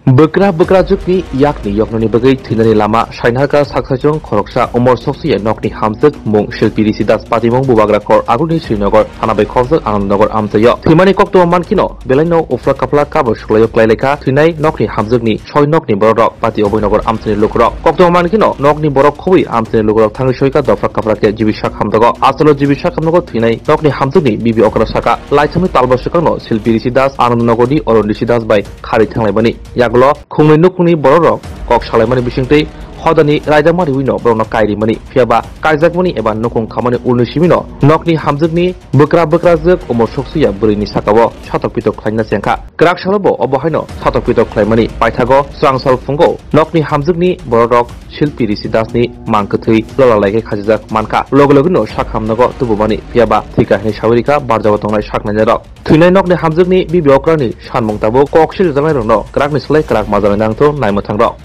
Bekra jukni yakni yoknoni bagai thinani lama sainharka saksajong khoroksa umor soksiye nokni hamjak mung shilpi risidas patimong bubagra kor aguni Srinagar hanabai khorjak Anandnagar amjayo thimani kokto mankino belaino ufla kapla kabor shuklayo klaileka thinai nokni hamjakni soi nokni borok pati Obinagar amjani lukrok kokto mankino nokni borok khobui amjani lukrok thangi soika dofra kaplake jibishak hamdago asalo jibishak hamdago thinai nokni hamjakni bibi okra saka laithami talbasakano shilpi risidas Anandnagorni Oron risidas bai khari thanglai khungni nukni borok kok salaimani bisingtei hodani raidamari wino borno kairimani fiaba kaijakmani eba nukung khamani ulnisimino nokni hamjakni bekra juk umor soksiya burini sakao satokpitok khlaina chengkha krak salobo obohaino satokpitok khlaimani paithago swangsal fungo nokni hamjakni borok shilpi risidasni mangkthei lolalaikai khajak manka logologno sakhamnago tubumani fiaba thika hini sawirika barjago tongnai saknajarok thunai nokni hamjakni bibiokrani sanmungtabo koksil jangai rokno krakni slai krak majalai nangto naimothangrok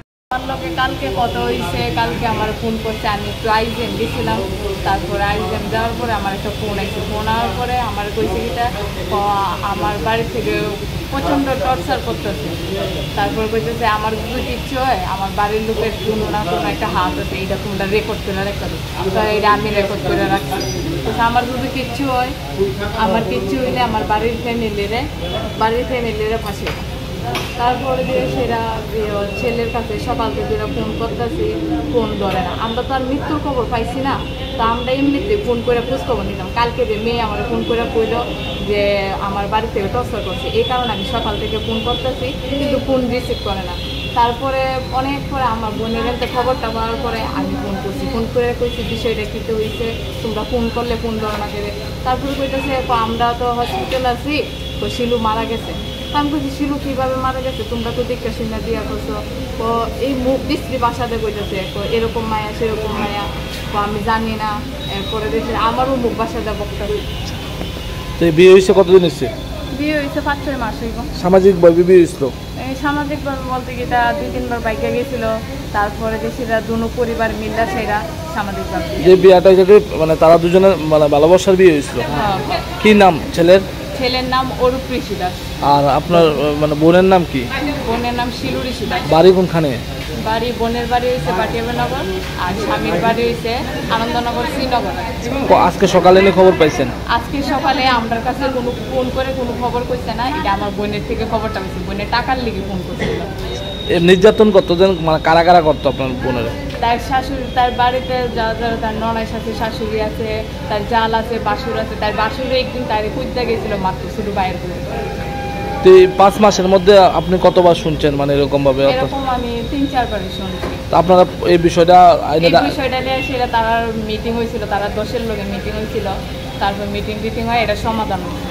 কালকে কত হইছে কালকে আমার phone করছে আমি একটু eigen গেছিলাম তারপরে আইজেন যাওয়ার পরে আমার একটা ফোন আইছে ফোন আওয়ার পরে আমার কইছে কিটা আমার বাড়ি থেকে প্রচন্ড টর্চার করতেছে তারপর কইতেছে আমার যদি ইচ্ছে হয় আমার বাড়ির লোকের কোনো না কোনো একটা হাত আছে এইটা তোমরা রেকর্ড করে রাখো তো এটা আমি রেকর্ড করে রাখছি তো আমার যদি কিচ্ছু হয় আমার কিচ্ছু হইলে আমার বাড়ির ফ্যামিলিরে ফাঁসি তারপরে দিয়ে সেটা ছেলের কাছে সকাল থেকে ফোন করতেছি ফোন ধরে না আমরা তো আর মৃত্যুর খবর পাইছি না তো আমরা এমনিতে ফোন করে খোঁজ খবর নিতাম কালকে যে মেয়ে আমার ফোন করে কইল যে আমার বাড়ি থেকে টর্চার করছে এই কারণে আমি সকাল থেকে ফোন করতেছি কিন্তু ফোন রিসিভ করে না তারপরে অনেক পরে আমার বোনের একটা খবরটা পাওয়ার পরে আমি ফোন করছি ফোন করে কইছি বিষয়টা কী তো হয়েছে তোমরা ফোন করলে ফোন ধরে না করে তারপরে কইতেছে আমরা তো হসপিটাল আছি তো শিলু মারা গেছে আমি বলছি শিলু কীভাবে মারা গেছে তোমরা তো দেখতে শুনে দিয়া করছো তো এই মুখ বিশ্রী বাসাতে কইতেছে এরকম মায়া সেরকম মায়া তো আমি জানি না এরপরে দেখছি আমারও মুখ বাসাতে বকতেছে। তো বিয়ে হয়েছে কতদিন হচ্ছে? বিয়ে হয়েছে 5-6 মাস হইব। সামাজিকভাবে বিয়ে হয়েছিল? সামাজিকভাবে বলতে কি তা 2-3 বার বাইকে গেছিল তারপরে দেশিরা দুনো পরিবার মিললা সেরা সামাজিকভাবে যে বিয়েটা মানে তারা দুজনের মানে ভালোবাসার বিয়ে হয়েছিল। কি নাম ছেলের? ছেলের নাম অরূপ ঋষি দাস। আর আপনার মানে বোনের নাম কি? বোনের নাম শিলু ঋষি দাস। বাড়ি কোনখানে? বাড়ি বোনের বাড়ি হয়েছে পাটিয়াবানগর আর স্বামীর বাড়ি হয়েছে আনন্দনগর শ্রীনগর। আজকে সকালে নিয়ে খবর পাইছেন? আজকে সকালে আমার কাছে কোনো ফোন করে কোনো খবর করছে না এটা আমার বোনের থেকে খবরটা পেয়েছি বোনের টাকার লেগে ফোন করছিল। নির্যাতন কতজন মানে কারা কারা করতো আপনার বোনের? তার শাশুড়ি তার বাড়িতে যারা তার ননার সাথে শাশুড়ি আছে তার জাল আছে বাসুর আছে তার বাসুরে একদিন তার খুঁজতে গেছিল মাত্র শুধু বাইরে করে। তো এই 5 মাসের মধ্যে আপনি কতবার শুনছেন মানে এরকম ভাবে? এরকম আমি 3-4 বার শুনছি। তো আপনারা এই বিষয়টা নিয়ে সেটা তার মিটিং হয়েছিল তারা 10-এর লোকের মিটিং হয়েছিল তারপর মিটিং হয় এটা সমাধান হয়েছে।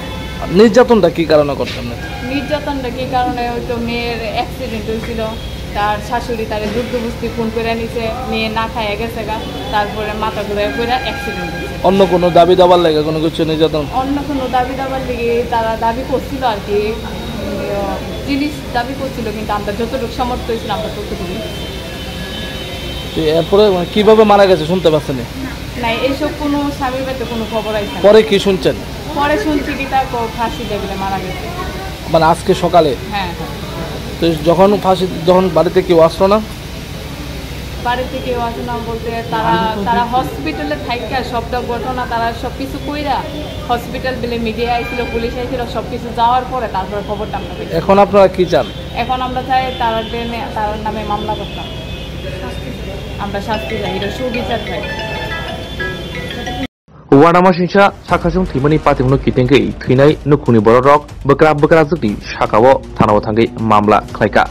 নির্যাতনটা কি কারণে করতেন? নির্যাতনটা কি কারণে হয়তো মেয়ের অ্যাক্সিডেন্ট হয়েছিল তার শাশুড়ি তার দুর্গবস্তি ফোন করে নিছে মেয়ে না খাইয়া গেছে গা তারপরে মাথা ঘুরে করে অ্যাক্সিডেন্ট হয়েছে। অন্য কোনো দাবি দাবার লেগে কোনো কিছু নির্যাতন? অন্য কোনো দাবি দাবার লেগে তারা দাবি করছিল আর কি জিনিস দাবি করছিল কিন্তু আমরা যতটুকু সামর্থ্য হয়েছিল আমরা ততটুকু। এরপরে কিভাবে মারা গেছে শুনতে পাচ্ছেন না? এইসব কোনো স্বামীর বাড়িতে কোনো খবর আছে? পরে কি শুনছেন? পরে শুনছি কি তার ফাঁসি দেবে মারা গেছে মানে আজকে সকালে? হ্যাঁ। তো যখন বাড়িতে কেউ আসলো না? বাড়িতে কেউ আসে না বলতে তারা হসপিটালে থাইকা সবটা ঘটনা তারা সব কিছু কইরা হসপিটাল বিলে মিডিয়া আইছিল পুলিশ আইছিল সব কিছু যাওয়ার পরে তারপরে খবরটা আমরা পেয়েছি। এখন আপনারা কি চান? এখন আমরা চাই তার নামে মামলা করতাম আমরা শাস্তি চাই এটা সুবিচার চাই। Wanama Shinsha, Sakasung Timani Patimuno Kitenge, Twinai, Nukuni Borok, Bekra jukni sakao Tanawatangi, Mamla, Klaika.